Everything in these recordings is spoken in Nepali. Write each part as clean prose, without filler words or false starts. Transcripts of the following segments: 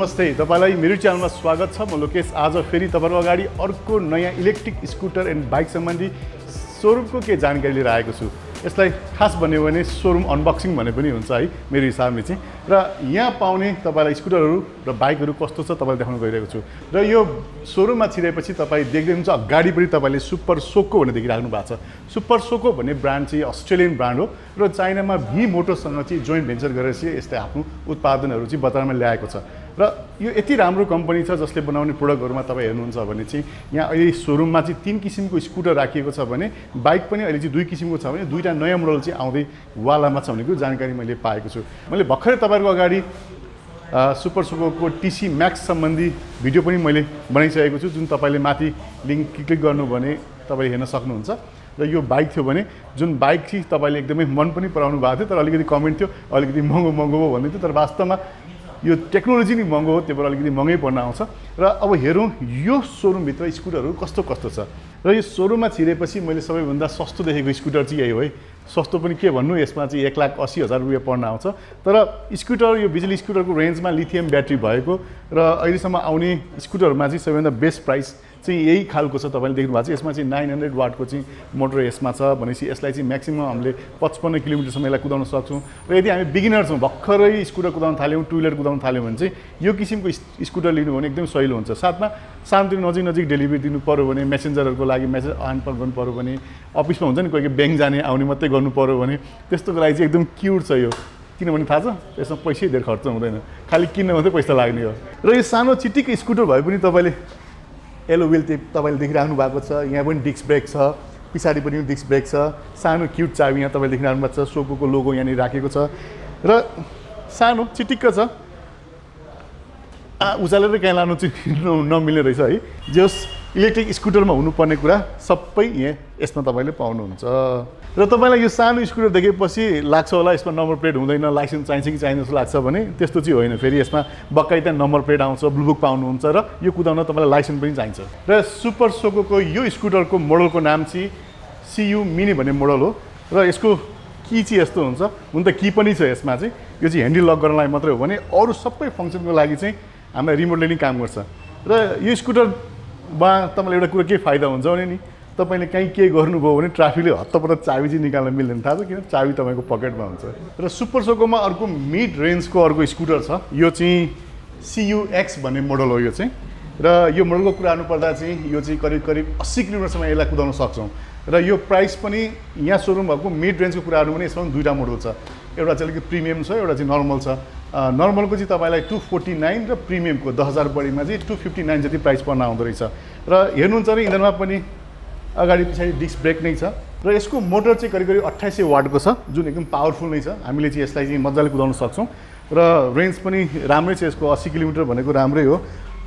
नमस्ते तपाईलाई मेरो च्यानलमा स्वागत छ। म लोकेश आज फेरि तपाईहरुको अगाडि अर्को नयाँ इलेक्ट्रिक स्कुटर एन्ड बाइक सम्बन्धी शोरूमको के जानकारी लिएर आएको छु। यसलाई खास भन्यो भने शोरूम अनबक्सिङ भने पनि हुन्छ है मेरो हिसाबले चाहिँ। र यहाँ पाउने तपाईलाई स्कुटरहरू र बाइकहरू कस्तो छ तपाईलाई देखाउन गइरहेको छु। र यो शोरूममा छिरेपछि तपाई देख्दै हुनुहुन्छ अगाडि पनि तपाईले सुपर सोको भन्ने देखिराख्नु भएको छ। सुपर सोको भन्ने ब्रान्ड चाहिँ अस्ट्रेलियन ब्रान्ड हो र चाइनामा भी मोटरसँग चाहिँ जोइन्ट भेन्चर गरेर चाहिँ यस्तै आफ्नो उत्पादनहरू चाहिँ बजारमा ल्याएको छ। र यो यति राम्रो कम्पनी छ जसले बनाउने प्रोडक्टहरुमा तपाई हेर्नुहुन्छ भने चाहिँ यहाँ अहिले शोरूममा चाहिँ 3 किसिमको स्कुटर राखिएको छ भने बाइक पनि अहिले चाहिँ 2 किसिमको छ भने दुईटा नयाँ मोडल चाहिँ आउँदै वालामा छ भन्ने कुरा जानकारी मैले पाएको छु। मैले भर्खरै तपाईहरुको अगाडि सुपर सोकोको टीसी म्याक्स सम्बन्धी भिडियो पनि मैले बनाइसकेको छु, जुन तपाईले माथि लिंक क्लिक गर्नु भने तपाईले हेर्न सक्नुहुन्छ। र यो बाइक थियो भने जुन बाइक चाहिँ तपाईले एकदमै मन पनि पराउनु भएको थियो, तर अलिकति कमेन्ट थियो अलिकति महँगो हो भन्दै थियो, तर वास्तवमा यो टेक्नोलोजी नै महँगो हो, त्यही भएर अलिकति महँगै पर्न आउँछ। र अब हेरौँ यो शोरूमभित्र स्कुटरहरू कस्तो कस्तो छ। र यो शोरूममा छिरेपछि मैले सबैभन्दा सस्तो देखेको स्कुटर चाहिँ यही हो है। सस्तो पनि के भन्नु, यसमा चाहिँ 1,80,000 रुपियाँ पर्न आउँछ। तर स्कुटर यो बिजुली स्कुटरको रेन्जमा लिथियम ब्याट्री भएको र अहिलेसम्म आउने स्कुटरहरूमा चाहिँ सबैभन्दा बेस्ट प्राइस चाहिँ यही खालको छ। तपाईले देख्नु भएको छ यसमा चाहिँ 900 वाटको चाहिँ मोटर यसमा छ भनेपछि यसलाई चाहिँ म्याक्सिमम हामीले 55 किलोमिटरसम्म यसलाई कुदाउन सक्छौँ। र यदि हामी बिगिनर छौँ, भर्खरै स्कुटर कुदाउन थाल्यौँ, टु व्हिलर कुदाउन थाल्यौँ भने चाहिँ यो किसिमको स्कुटर लिनु भने एकदम सजिलो हुन्छ। साथमा सानोतिनो नजिक डेलिभरी दिनु पर्यो भने, मेसेन्जरहरूको लागि मेसेज आनपान गर्नु पर्यो भने, अफिसमा हुन्छ नि कोही ब्याङ्क जाने आउने मात्रै गर्नु पर्यो भने त्यस्तोको लागि चाहिँ एकदम क्युट छ यो। किनभने थाहा छ यसमा पैसै धेर खर्च हुँदैन, खालि किन्न मात्रै पैसा लाग्ने हो। र यो सानो चिटिक स्कुटर भए पनि तपाईले एलो व्हील तपाईले देखिराख्नु भएको छ। यहाँ पनि डिस्क ब्रेक छ, पछाडि पनि डिस्क ब्रेक छ, सानो क्युट चाबी यहाँ तपाईले देखिराख्नु भएको छ, सोकोको लोगो यहाँनिर राखेको छ र सानो चिटिक्क छ। उचालेर कहीँ लानु चाहिँ नमिल्ने रहेछ है। जस इलेक्ट्रिक स्कुटरमा हुनुपर्ने कुरा सबै यहाँ यसमा तपाईले पाउनुहुन्छ। र तपाईलाई यो सानो स्कुटर देखेपछि लाग्छ होला यसमा नम्बर प्लेट हुँदैन, लाइसेन्स चाहिन्छ कि चाहिँदैन जस्तो लाग्छ भने त्यस्तो चाहिँ होइन। फेरि यसमा बकाइदा नम्बर प्लेट आउँछ, ब्लुबुक पाउनुहुन्छ र यो कुदाउन तपाईलाई लाइसेन्स पनि चाहिन्छ। र सुपर सोकोको यो स्कुटरको मोडलको नाम चाहिँ CU मिनी भन्ने मोडल हो। र यसको की चाहिँ यस्तो हुन्छ, हुन त की पनि छ यसमा चाहिँ, यो चाहिँ ह्यान्डल लक गर्नलाई मात्रै हो भने अरू सबै फङ्सनको लागि चाहिँ हामीलाई रिमोटले नै काम गर्छ। र यो स्कुटरमा तपाईँलाई एउटा कुरा के फाइदा हुन्छ भने नि तपाईले कहीँ के गर्नुभयो भने ट्राफिकले हत्तपत्त चाबी चाहिँ निकाल्न मिल्दैन, थाहा छ किन? चाबी तपाईँको पकेटमा हुन्छ। र सुपर सोकोमा अर्को मिड रेन्जको अर्को स्कुटर छ, यो चाहिँ CUX भन्ने मोडल हो यो चाहिँ। र यो मोडलको कुरा गर्नुपर्दा चाहिँ यो चाहिँ करिब 80 किलोमिटरसम्म यसलाई कुदाउन सक्छौँ। र यो प्राइस पनि यहाँ शोरूम भएको मिड रेन्जको कुरा गर्नु भने यसमा पनि दुईवटा मोडल छ। एउटा चाहिँ अलिकति प्रिमियम छ, एउटा चाहिँ नर्मल छ। नर्मलको चाहिँ तपाईँलाई 249 र प्रिमियमको 10,000 बढीमा चाहिँ 259 जति प्राइस पर्न आउँदो रहेछ। र हेर्नुहुन्छ भने इन्धनमा पनि अगाडि पछाडि डिस्क ब्रेक नै छ। र यसको मोटर चाहिँ करिब 2800 वाटको छ, जुन एकदम पावरफुल नै छ। हामीले चाहिँ यसलाई चाहिँ मजाले कुदाउन सक्छौँ र रेन्ज पनि राम्रै छ यसको, 80 किलोमिटर भनेको राम्रै हो।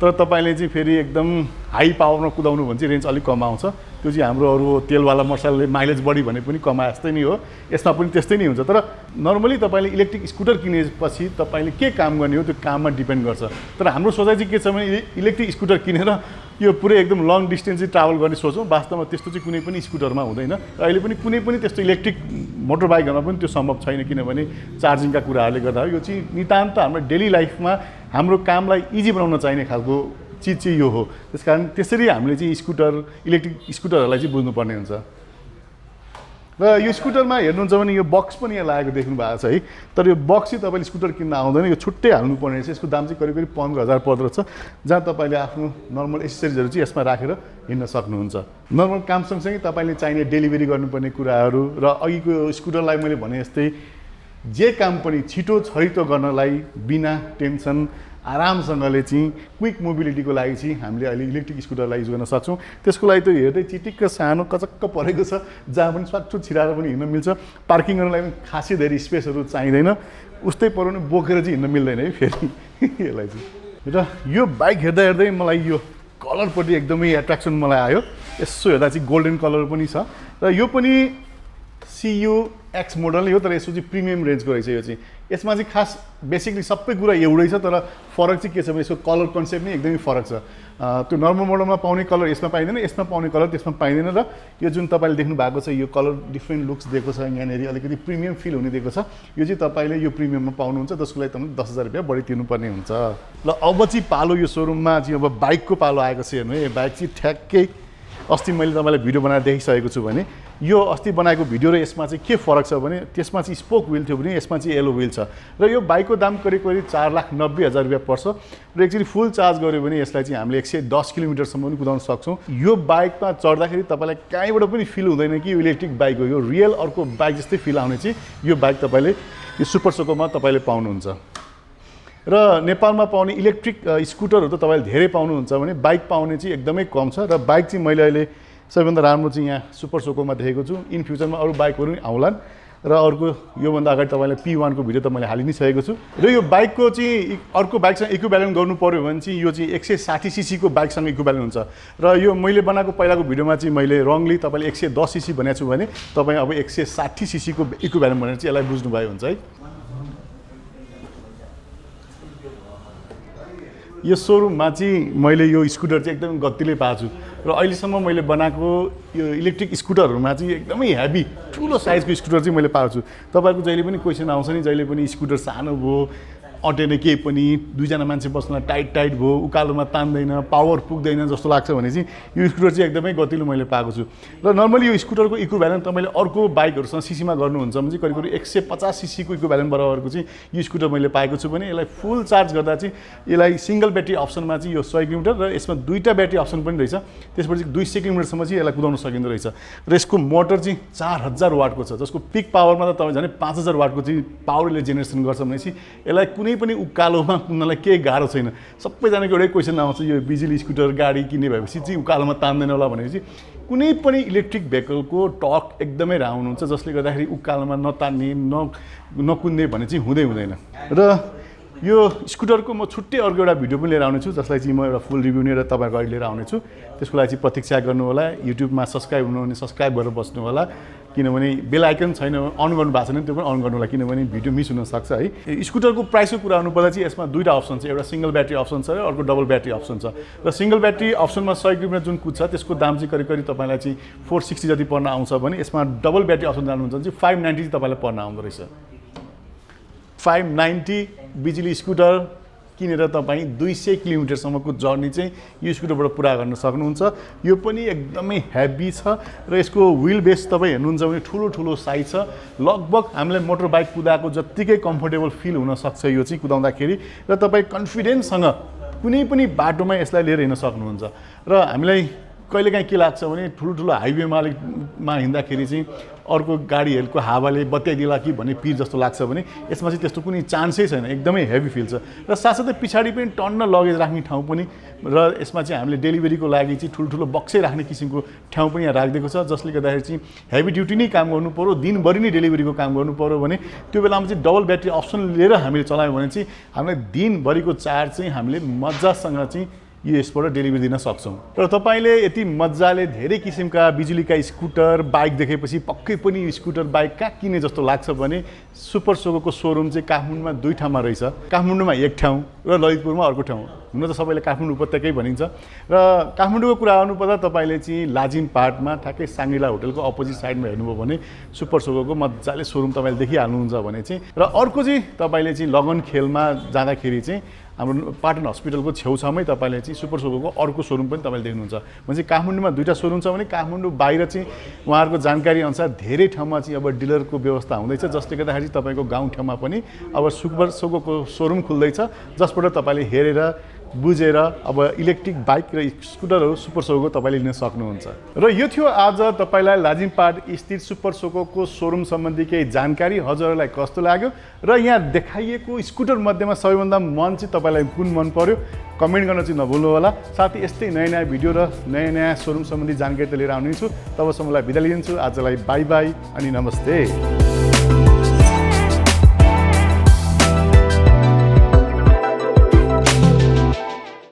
तर तपाईले चाहिँ फेरि एकदम हाई पावरमा कुदाउनु भने चाहिँ रेन्ज अलिक कम आउँछ। त्यो चाहिँ हाम्रो अरू तेलवाला मोटरसाइकलले माइलेज बढी भने पनि कमाए जस्तै नै हो, यसमा पनि त्यस्तै नै हुन्छ। तर नर्मली तपाईले इलेक्ट्रिक स्कुटर किनेपछि तपाईले के काम गर्ने हो त्यो काममा डिपेन्ड गर्छ। तर हाम्रो सोचाइ चाहिँ के छ भने इलेक्ट्रिक स्कुटर किनेर यो पुरै एकदम लङ डिस्टेन्स चाहिँ ट्राभल गर्ने सोचौँ, वास्तवमा त्यस्तो चाहिँ कुनै पनि स्कुटरमा हुँदैन। र अहिले पनि कुनै पनि त्यस्तो इलेक्ट्रिक मोटर बाइकहरूमा पनि त्यो सम्भव छैन, किनभने चार्जिङका कुराहरूले गर्दा यो चाहिँ नितान्त हाम्रो डेली लाइफमा हाम्रो कामलाई इजी बनाउन चाहिने खालको चिज चाहिँ यो हो। त्यसकारण त्यसरी हामीले चाहिँ इलेक्ट्रिक स्कुटरहरूलाई चाहिँ बुझ्नुपर्ने हुन्छ। र यो स्कुटरमा हेर्नुहुन्छ भने यो बक्स पनि यहाँ लागेको देख्नु भएको छ है। तर यो बक्स चाहिँ तपाईँले स्कुटर किन्न आउँदैन, यो छुट्टै हाल्नुपर्ने रहेछ। यसको दाम चाहिँ करिब 15,000 पर्दो रहेछ, जहाँ तपाईँले आफ्नो नर्मल एसेसरिजहरू चाहिँ यसमा राखेर हिँड्न सक्नुहुन्छ। नर्मल काम सँगसँगै तपाईँले चाहिने डेलिभरी गर्नुपर्ने कुराहरू र अघिको स्कुटरलाई मैले भने जस्तै जे काम पनि छिटो छरितो गर्नलाई बिना टेन्सन आरामसँगले चाहिँ क्विक मोबिलिटीको लागि चाहिँ हामीले अहिले इलेक्ट्रिक स्कुटरलाई युज गर्न सक्छौँ। त्यसको लागि त हेर्दै चिटिक्क सानो कचक्क परेको छ, जहाँ पनि स्वाटो छिराएर पनि हिँड्न मिल्छ। पार्किङ गर्नलाई पनि खासै धेरै स्पेसहरू चाहिँदैन, उस्तै पराउने बोकेर चाहिँ हिँड्न मिल्दैन है फेरि यसलाई चाहिँ। र यो बाइक हेर्दै मलाई यो कलरपट्टि एकदमै एट्र्याक्सन मलाई आयो। यसो हेर्दा चाहिँ गोल्डन कलर पनि छ। र यो पनि CU एक्स मोडल नै हो तर यसो चाहिँ प्रिमियम रेन्जको रहेछ यो चाहिँ यसमा चाहिँ खास बेसिकली सबै कुरा एउटै छ तर फरक चाहिँ के छ भने यसको कलर कन्सेप्ट नै एकदमै फरक छ त्यो नर्मल मोडलमा पाउने कलर यसमा पाइँदैन यसमा पाउने कलर त्यसमा पाइँदैन र यो जुन तपाईँले देख्नु भएको छ यो कलर डिफ्रेन्ट लुक्स दिएको छ यहाँनिर अलिकति प्रिमियम फिल हुने दिएको छ यो चाहिँ तपाईँले यो प्रिमियममा पाउनुहुन्छ जसको लागि तपाईँले 10,000 रुपियाँ बढी तिर्नुपर्ने हुन्छ ल अब चाहिँ पालो यो सोरुममा चाहिँ अब बाइकको पालो आएको छ हेर्नु है बाइक चाहिँ ठ्याक्कै अस्ति मैले तपाईँलाई भिडियो बनाएर देखिसकेको छु भने यो अस्ति बनाएको भिडियो र यसमा चाहिँ के फरक छ भने त्यसमा चाहिँ स्पोक व्हिल थियो भने यसमा चाहिँ एलो व्हिल छ र यो बाइकको दाम करिब 4,90,000 रुपियाँ पर्छ र एकचोटि फुल चार्ज गऱ्यो भने यसलाई चाहिँ हामीले 110 किलोमिटरसम्म पनि कुदाउन सक्छौँ यो बाइकमा चढ्दाखेरि तपाईँलाई कहीँबाट पनि फिल हुँदैन कि यो इलेक्ट्रिक बाइक हो यो रियल अर्को बाइक जस्तै फिल आउने चाहिँ यो बाइक तपाईँले यो सुपर सोकोमा तपाईँले पाउनुहुन्छ र नेपालमा पाउने इलेक्ट्रिक स्कुटरहरू त तपाईँले धेरै पाउनुहुन्छ भने बाइक पाउने चाहिँ एकदमै कम छ र बाइक चाहिँ मैले अहिले सबैभन्दा राम्रो चाहिँ यहाँ सुपर सोकोमा देखेको छु इन फ्युचरमा अरू बाइकहरू पनि आउलान् र अर्को योभन्दा अगाडि तपाईँलाई P1 को भिडियो त मैले हालि नै सकेको छु र यो बाइकको चाहिँ अर्को बाइकसँग इक्विभ्यालेन्ट गर्नु पर्यो भने चाहिँ यो चाहिँ 160 सीसी को बाइकसँग इक्विभ्यालेन्ट हुन्छ र यो मैले बनाएको पहिलाको भिडियोमा चाहिँ मैले रङली तपाईँले 110 सीसी भनेको छु भने तपाईँ अब 160 सीसी को इक्विभ्यालेन्ट भनेर चाहिँ यसलाई बुझ्नुभयो हुन्छ है यो सोरुममा चाहिँ मैले यो स्कुटर चाहिँ एकदम गतिले पाएको छु र अहिलेसम्म मैले बनाएको यो इलेक्ट्रिक स्कुटरहरूमा चाहिँ एकदमै हेभी ठुलो साइजको स्कुटर चाहिँ मैले पाएको छु तपाईँहरूको जहिले पनि क्वेसन आउँछ नि जहिले पनि स्कुटर सानो भयो अटेन केही पनि दुईजना मान्छे बस्न टाइट भयो उकालोमा तान्दैन पावर पुग्दैन जस्तो लाग्छ भने चाहिँ यो स्कुटर चाहिँ एकदमै गतिलो मैले पाएको छु र नर्मली यो स्कुटरको इक्विभ्यालेन्ट तपाईँले अर्को बाइकहरूसँग सीसीमा गर्नुहुन्छ भने चाहिँ करिब 150 सीसी को इक्विभ्यालेन्ट बराबरको चाहिँ यो स्कुटर मैले पाएको छु भने यसलाई फुल चार्ज गर्दा चाहिँ यसलाई सिंगल ब्याट्री अप्सनमा चाहिँ यो 100 किलोमिटर र यसमा दुईटा ब्याट्री अप्सन पनि रहेछ त्यसपछि 200 किलोमिटरसम्म चाहिँ यसलाई कुदाउन सकिँदो रहेछ र यसको मोटर चाहिँ 4000 वाटको छ जसको पिक पावरमा त तपाईँ झन् 5000 वाटको चाहिँ पावरले जेनेरेसन गर्छ भनेपछि यसलाई कुनै पनि उकालोमा कुद्नलाई केही गाह्रो छैन सबैजनाको एउटै क्वेसन आउँछ यो बिजुली स्कुटर गाडी किन्ने भएपछि चाहिँ उकालोमा तान्दैन होला भनेपछि कुनै पनि इलेक्ट्रिक भेहिकलको टर्क एकदमै राम्रो हुन्छ जसले गर्दाखेरि उकालोमा नतान्ने नकुद्ने भन्ने चाहिँ हुँदैन र यो स्कुटरको म छुट्टै अर्को एउटा भिडियो पनि लिएर आउनेछु जसलाई चाहिँ म एउटा फुल रिभ्यू लिएर तपाईँहरूको अगाडि लिएर आउनेछु त्यसको लागि चाहिँ प्रतीक्षा गर्नु होला युट्युबमा सब्स्क्राइब हुनु भने सब्स्क्राइब गरेर बस्नु होला किनभने बेल आइकन छैन अन गर्नु भएको छैन त्यो पनि अन गर्नु होला किनभने भिडियो मिस हुन सक्छ है स्कुटरको प्राइसको कुरा गर्नुपर्दा चाहिँ यसमा दुईटा अप्सन छ एउटा सिंगल ब्याट्री अप्सन छ र अर्को डबल ब्याट्री अप्सन छ र सिंगल ब्याट्री अप्सनमा 100 किलोमिटर जुन कुद्छ त्यसको दाम चाहिँ करिब तपाईँलाई चाहिँ 460 जति पर्न आउँछ भने यसमा डबल ब्याट्री अप्सन जानुहुन्छ भने चाहिँ 590 चाहिँ तपाईँलाई पर्न आउँदो रहेछ 590 बिजुली स्कुटर किनेर तपाईँ 200 किलोमिटरसम्मको जर्नी चाहिँ यो स्कुटरबाट पुरा गर्न सक्नुहुन्छ यो पनि एकदमै हेभी छ र यसको व्हील बेस तपाईँ हेर्नुहुन्छ भने ठुलो साइज छ लगभग हामीलाई मोटर बाइक कुदाएको जत्तिकै कम्फर्टेबल फिल हुन सक्छ यो चाहिँ कुदाउँदाखेरि र तपाईँ कन्फिडेन्ससँग कुनै पनि बाटोमा यसलाई लिएर हिँड्न सक्नुहुन्छ र हामीलाई कहिलेकाहीँ के लाग्छ भने ठुलो हाइवेमा हिँड्दाखेरि चाहिँ अर्को गाडीहरूको हावाले बत्याइदिला कि भन्ने पिर जस्तो लाग्छ भने यसमा चाहिँ त्यस्तो कुनै चान्सै छैन एकदमै हेभी फिल छ र साथसाथै पछाडि पनि टन्न लगेज राख्ने ठाउँ पनि र यसमा चाहिँ हामीले डेलिभरीको लागि चाहिँ ठुलो बक्सै राख्ने किसिमको ठाउँ पनि यहाँ राखिदिएको छ जसले गर्दाखेरि चाहिँ हेभी ड्युटी नै काम गर्नु पर्यो दिनभरि नै डेलिभरीको काम गर्नु पर्यो भने त्यो बेलामा चाहिँ डबल ब्याट्री अप्सन लिएर हामीले चलायौँ भने चाहिँ हामीलाई दिनभरिको चार्ज चाहिँ हामीले मजासँग चाहिँ यो यसबाट डेलिभरी दिन सक्छौँ र तपाईँले यति मजाले धेरै किसिमका बिजुलीका स्कुटर बाइक देखेपछि पक्कै पनि यो स्कुटर बाइक कहाँ किने जस्तो लाग्छ भने सुपर सोको सोरुम चाहिँ काठमाडौँमा 2 ठाउँमा रहेछ काठमाडौँमा एक ठाउँ र ललितपुरमा अर्को ठाउँ हुन त सबैले काठमाडौँ उपत्यकै भनिन्छ र काठमाडौँको कुरा गर्नुपर्दा तपाईँले चाहिँ लाजिम पार्टमा ठ्याक्कै साङ्ग्रिला होटलको अपोजिट साइडमा हेर्नुभयो भने सुपर सोको मजाले सोरुम तपाईँले देखिहाल्नुहुन्छ भने चाहिँ र अर्को चाहिँ तपाईँले चाहिँ लगन खेलमा जाँदाखेरि चाहिँ हाम्रो पाटन हस्पिटलको छेउछाउमै तपाईँले चाहिँ सुपर सोको अर्को सोरुम पनि तपाईँले देख्नुहुन्छ भने चाहिँ काठमाडौँमा 2टा सोरुम छ भने काठमाडौँ बाहिर चाहिँ उहाँहरूको जानकारी अनुसार धेरै ठाउँमा चाहिँ अब डिलरको व्यवस्था हुँदैछ जसले गर्दाखेरि तपाईँको गाउँ ठाउँमा पनि अब सुपर सोको सोरुम खुल्दैछ जसबाट तपाईँले हेरेर बुझेर अब इलेक्ट्रिक बाइक र स्कुटरहरू सुपर सोको तपाईँले लिन सक्नुहुन्छ र यो थियो आज तपाईँलाई लाजिमपाट स्थित सुपर सोको सोरुम सम्बन्धी केही जानकारी हजुरहरूलाई कस्तो लाग्यो र यहाँ देखाइएको स्कुटर मध्येमा सबैभन्दा मन चाहिँ तपाईँलाई कुन मन पर्यो कमेन्ट गर्न चाहिँ नभुल्नु होला साथै यस्तै नयाँ भिडियो र नयाँ सोरुम सम्बन्धी जानकारी लिएर आउने छु तबसम्मलाई बिदा लिन्छु आजलाई बाई बाई अनि नमस्ते।